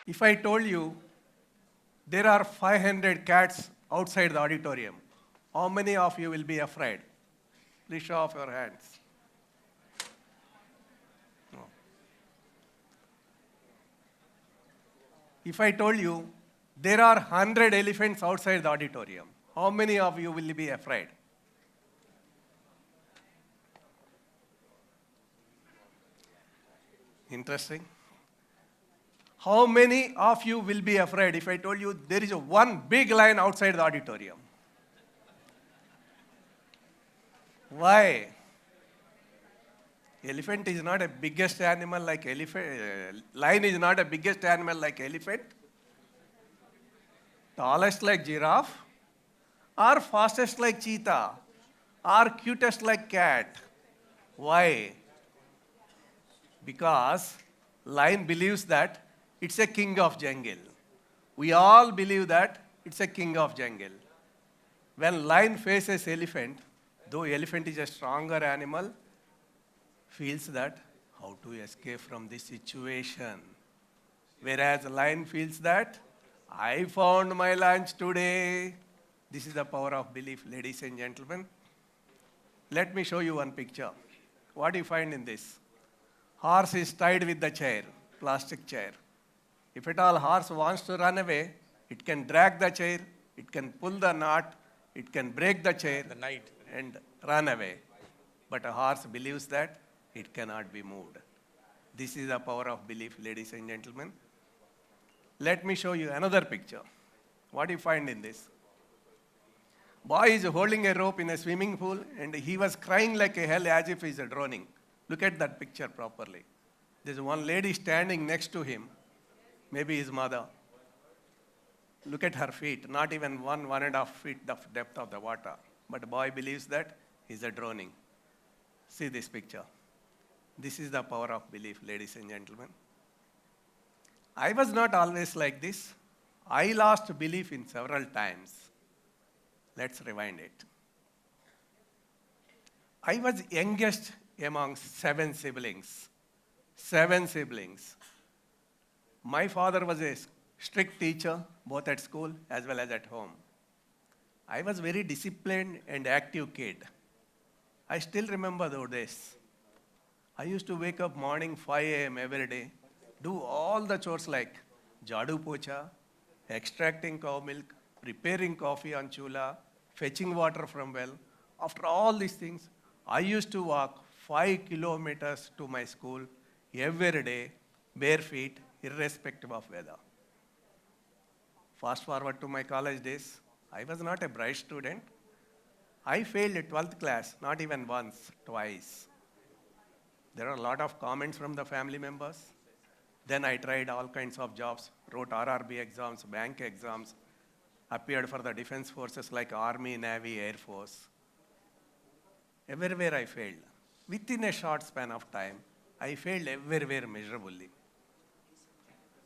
If I told you there are 500 cats outside the auditorium, how many of you will be afraid? Please show off your hands. No. If I told you there are 100 elephants outside the auditorium, how many of you will be afraid? Interesting. How many of you will be afraid if I told you there is one big lion outside the auditorium? Why? Elephant is not a biggest animal like elephant. Lion is not a biggest animal like elephant. Tallest like giraffe, or fastest like cheetah, or cutest like cat. Why? Because lion believes that it's a king of jungle. We all believe that it's a king of jungle. When lion faces elephant, though elephant is a stronger animal, feels that how to escape from this situation. Whereas lion feels that I found my lunch today. This is the power of belief, ladies and gentlemen. Let me show you one picture. What do you find in this? Horse is tied with the chair, plastic chair. If at all horse wants to run away, it can drag the chair, it can pull the knot, it can break the chair and run away. But a horse believes that it cannot be moved. This is the power of belief, ladies and gentlemen. Let me show you another picture. What do you find in this? Boy is holding a rope in a swimming pool and he was crying like a hell as if he is drowning. Look at that picture properly. There's one lady standing next to him, maybe his mother. Look at her feet, not even 1.5 feet of depth of the water. But the boy believes that he's drowning. See this picture. This is the power of belief, ladies and gentlemen. I was not always like this. I lost belief in several times. Let's rewind it. I was youngest among 7 siblings. 7 siblings. My father was a strict teacher, both at school as well as at home. I was very disciplined and active kid. I still remember those days. I used to wake up morning 5 a.m. every day, do all the chores like jadu pocha, extracting cow milk, preparing coffee on chula, fetching water from well. After all these things, I used to walk 5 kilometers to my school every day, bare feet, irrespective of weather. Fast forward to my college days, I was not a bright student. I failed 12th class, not even once, twice. There are a lot of comments from the family members. Then I tried all kinds of jobs, wrote RRB exams, bank exams, appeared for the defense forces like Army, Navy, Air Force. Everywhere I failed. Within a short span of time, I failed everywhere miserably.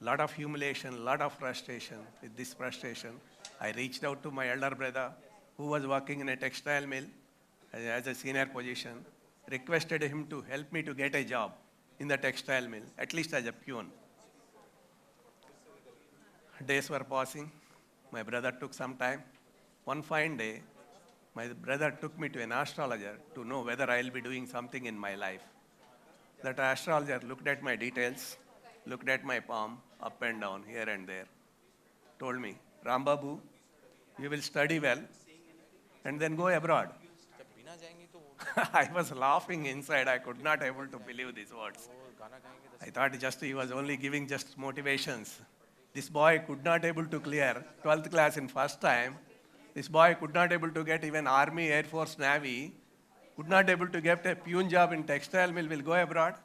Lot of humiliation, lot of frustration. With this frustration, I reached out to my elder brother who was working in a textile mill as a senior position, requested him to help me to get a job in the textile mill, at least as a peon. Days were passing. My brother took some time. One fine day, my brother took me to an astrologer to know whether I will be doing something in my life. That astrologer looked at my details, looked at my palm, up and down, here and there, told me, Rambabu, you will study well and then go abroad. I was laughing inside. I could not able to believe these words. I thought just he was only giving just motivations. This boy could not able to clear 12th class in first time. This boy could not able to get even Army, Air Force, Navy. Could not able to get a peon job in textile mill, will go abroad.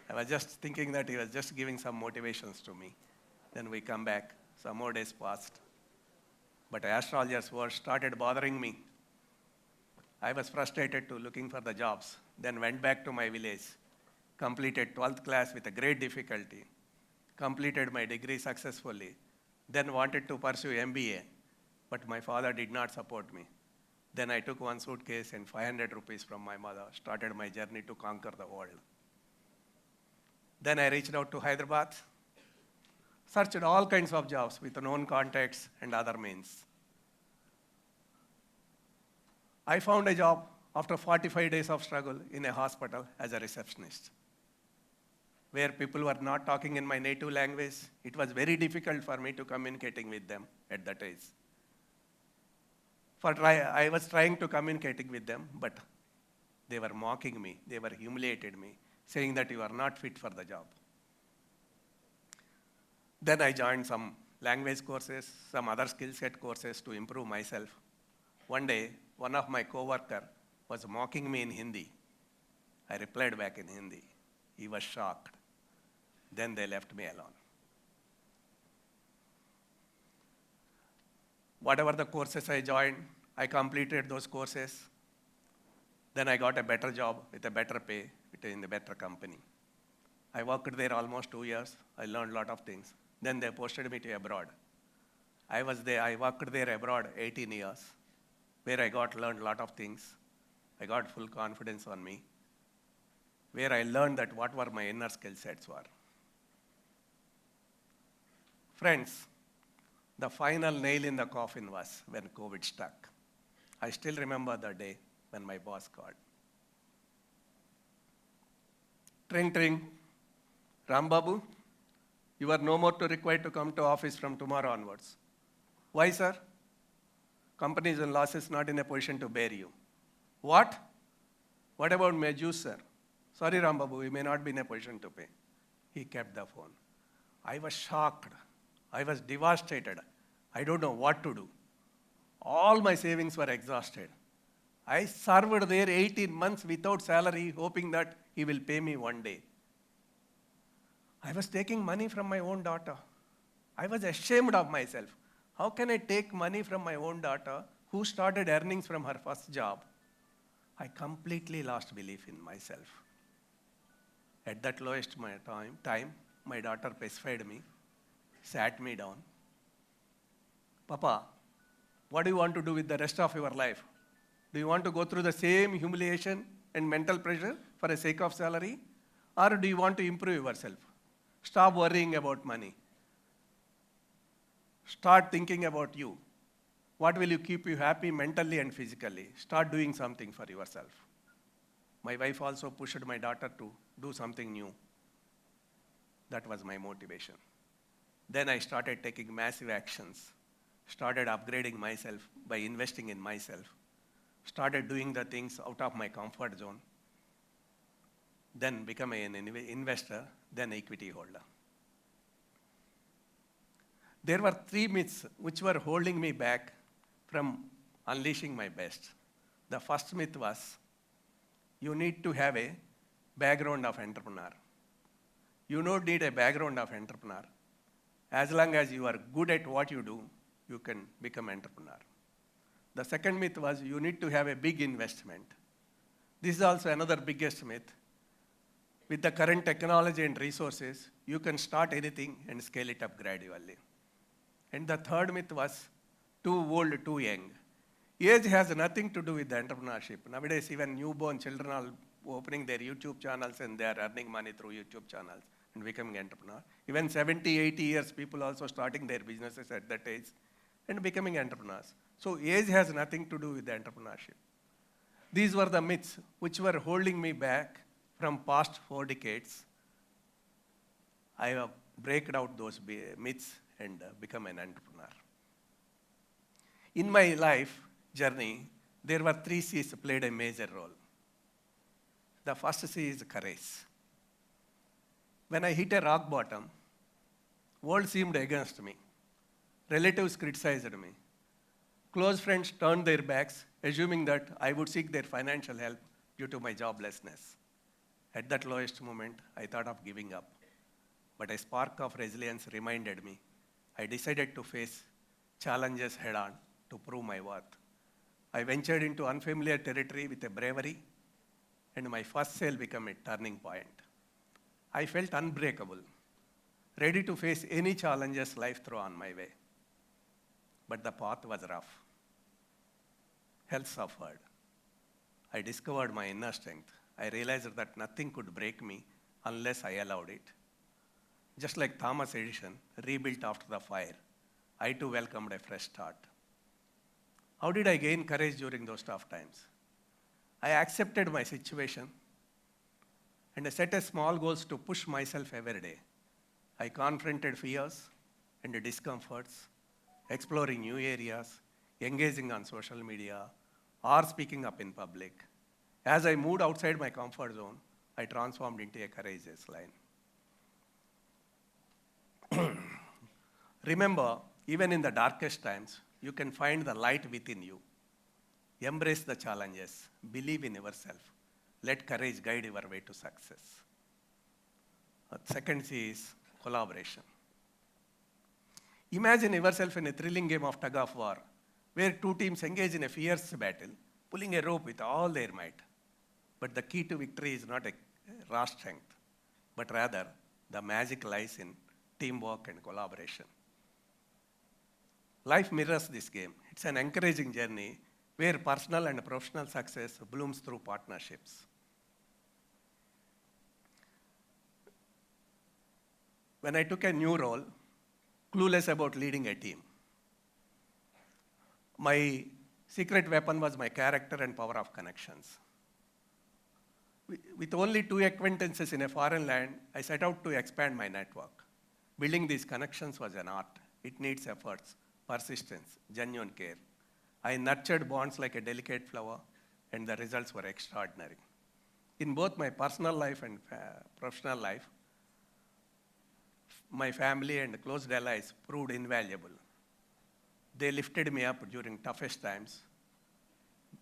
I was just thinking that he was just giving some motivations to me. Then we come back. Some more days passed. But astrologer's words started bothering me. I was frustrated to looking for the jobs. Then went back to my village. Completed 12th class with a great difficulty. Completed my degree successfully. Then wanted to pursue MBA. But my father did not support me. Then I took one suitcase and 500 rupees from my mother. Started my journey to conquer the world. Then I reached out to Hyderabad. searched all kinds of jobs with known contacts and other means. I found a job after 45 days of struggle in a hospital as a receptionist, where people were not talking in my native language. It was very difficult for me to communicating with them at that age. I was trying to communicating with them, but they were mocking me, they were humiliated me, saying that you are not fit for the job. Then I joined some language courses, some other skill set courses to improve myself. One day, one of my co-worker was mocking me in Hindi. I replied back in Hindi. He was shocked. Then they left me alone. Whatever the courses I joined, I completed those courses. Then I got a better job with a better pay in a better company. I worked there almost 2 years. I learned a lot of things. Then they posted me to abroad. I worked there abroad 18 years, where I learned a lot of things. I got full confidence on me, where I learned that what were my inner skill sets were. Friends, the final nail in the coffin was when COVID struck. I still remember the day when my boss called. Tring, tring. Rambabu, you are no more required to come to office from tomorrow onwards. Why, sir? Companies and losses not in a position to bear you. What? What about my juice, sir? Sorry, Rambabu, we may not be in a position to pay. He kept the phone. I was shocked. I was devastated. I don't know what to do. All my savings were exhausted. I served there 18 months without salary, hoping that he will pay me one day. I was taking money from my own daughter. I was ashamed of myself. How can I take money from my own daughter who started earnings from her first job? I completely lost belief in myself. At that lowest time, my daughter pacified me, sat me down. Papa, what do you want to do with the rest of your life? Do you want to go through the same humiliation and mental pressure for the sake of salary? Or do you want to improve yourself? Stop worrying about money. Start thinking about you. What will you keep you happy mentally and physically? Start doing something for yourself. My wife also pushed my daughter to do something new. That was my motivation. Then I started taking massive actions, started upgrading myself by investing in myself, started doing the things out of my comfort zone, then become an investor, then equity holder. There were 3 myths which were holding me back from unleashing my best. The first myth was, you need to have a background of entrepreneur. You don't need a background of entrepreneur. As long as you are good at what you do, you can become entrepreneur. The second myth was, you need to have a big investment. This is also another biggest myth. With the current technology and resources, you can start anything and scale it up gradually. And the third myth was, too old, too young. Age has nothing to do with the entrepreneurship. Nowadays, even newborn children are opening their YouTube channels and they are earning money through YouTube channels and becoming entrepreneur. Even 70, 80 years, people also starting their businesses at that age and becoming entrepreneurs. So age has nothing to do with the entrepreneurship. These were the myths which were holding me back from past 4 decades. I have broken out those myths and become an entrepreneur. In my life journey, there were 3 C's played a major role. The first C is courage. When I hit a rock bottom, world seemed against me. Relatives criticized me. Close friends turned their backs, assuming that I would seek their financial help due to my joblessness. At that lowest moment, I thought of giving up. But a spark of resilience reminded me. I decided to face challenges head-on to prove my worth. I ventured into unfamiliar territory with a bravery, and my first sale became a turning point. I felt unbreakable, ready to face any challenges life threw on my way. But the path was rough. Health suffered. I discovered my inner strength. I realized that nothing could break me unless I allowed it. Just like Thomas Edison rebuilt after the fire, I too welcomed a fresh start. How did I gain courage during those tough times? I accepted my situation and I set a small goals to push myself every day. I confronted fears and discomforts, exploring new areas, engaging on social media, or speaking up in public. As I moved outside my comfort zone, I transformed into a courageous lion. Remember, even in the darkest times, you can find the light within you. Embrace the challenges. Believe in yourself. Let courage guide your way to success. Second C is collaboration. Imagine yourself in a thrilling game of tug of war, where two teams engage in a fierce battle, pulling a rope with all their might. But the key to victory is not a raw strength, but rather the magic lies in teamwork and collaboration. Life mirrors this game. It's an encouraging journey where personal and professional success blooms through partnerships. When I took a new role, clueless about leading a team, my secret weapon was my character and power of connections. With only 2 acquaintances in a foreign land, I set out to expand my network. Building these connections was an art. It needs efforts, persistence, genuine care. I nurtured bonds like a delicate flower, and the results were extraordinary. In both my personal life and professional life, my family and close allies proved invaluable. They lifted me up during toughest times,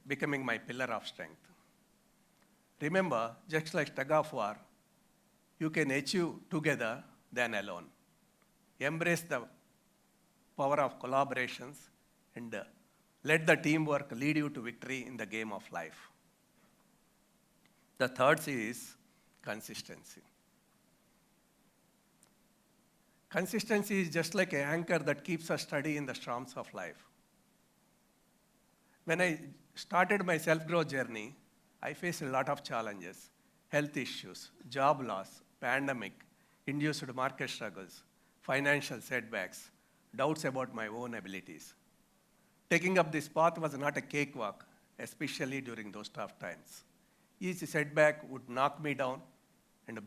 becoming my pillar of strength. Remember, just like tug of war, you can achieve together than alone. Embrace the power of collaborations and let the teamwork lead you to victory in the game of life. The third C is consistency. Consistency is just like an anchor that keeps us steady in the storms of life. When I started my self-growth journey, I faced a lot of challenges: health issues, job loss, pandemic, induced market struggles, financial setbacks, doubts about my own abilities. Taking up this path was not a cakewalk, especially during those tough times. Each setback would knock me down and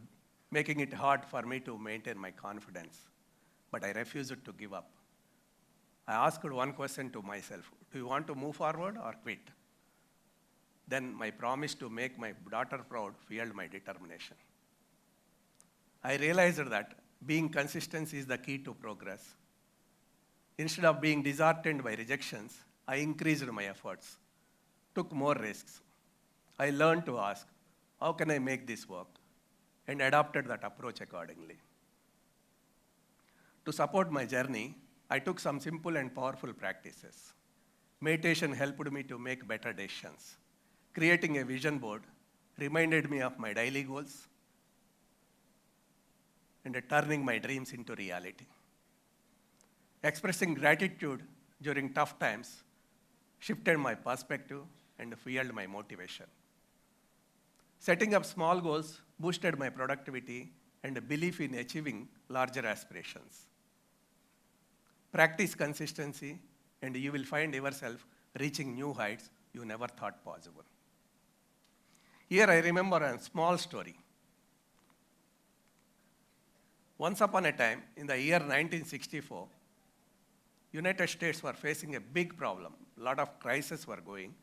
making it hard for me to maintain my confidence. But I refused to give up. I asked one question to myself: do you want to move forward or quit? Then my promise to make my daughter proud fueled my determination. I realized that being consistent is the key to progress. Instead of being disheartened by rejections, I increased my efforts, took more risks. I learned to ask, how can I make this work? And adopted that approach accordingly. To support my journey, I took some simple and powerful practices. Meditation helped me to make better decisions. Creating a vision board reminded me of my daily goals and turning my dreams into reality. Expressing gratitude during tough times shifted my perspective and fueled my motivation. Setting up small goals boosted my productivity and belief in achieving larger aspirations. Practice consistency, and you will find yourself reaching new heights you never thought possible. Here I remember a small story. Once upon a time, in the year 1964, United States were facing a big problem. A lot of crises were going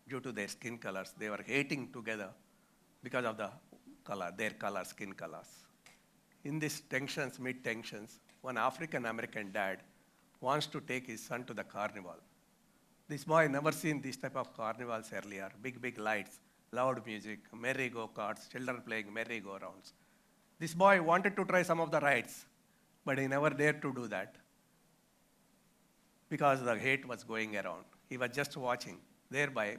due to their skin colors. They were hating together because of their skin colors. In these tensions, mid-tensions, one African-American dad wants to take his son to the carnival. This boy never seen this type of carnivals earlier. Big lights, loud music, merry-go-karts, children playing merry-go-rounds. This boy wanted to try some of the rides, but he never dared to do that because the hate was going around. He was just watching. Thereby,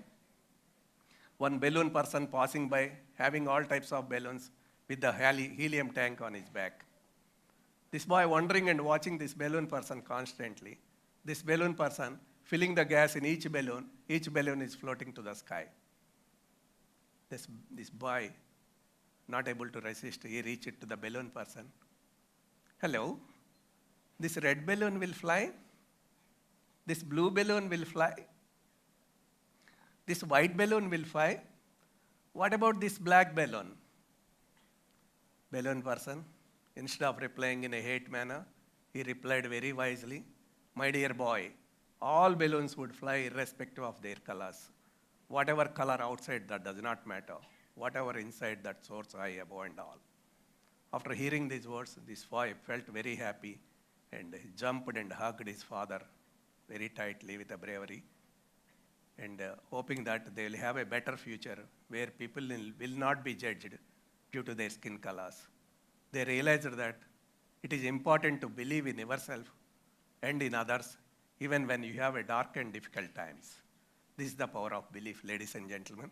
one balloon person passing by, having all types of balloons with the helium tank on his back. This boy wondering and watching this balloon person constantly. This balloon person filling the gas in each balloon is floating to the sky. This boy, not able to resist, he reached it to the balloon person, hello, this red balloon will fly, this blue balloon will fly, this white balloon will fly. What about this black balloon? Balloon person, instead of replying in a hate manner, he replied very wisely, my dear boy, all balloons would fly irrespective of their colors. Whatever color outside, that does not matter. Whatever inside, that soars high above and all. After hearing these words, this boy felt very happy and jumped and hugged his father very tightly with a bravery, and hoping that they will have a better future where people will not be judged due to their skin colors. They realized that it is important to believe in yourself and in others, even when you have a dark and difficult times. This is the power of belief, ladies and gentlemen.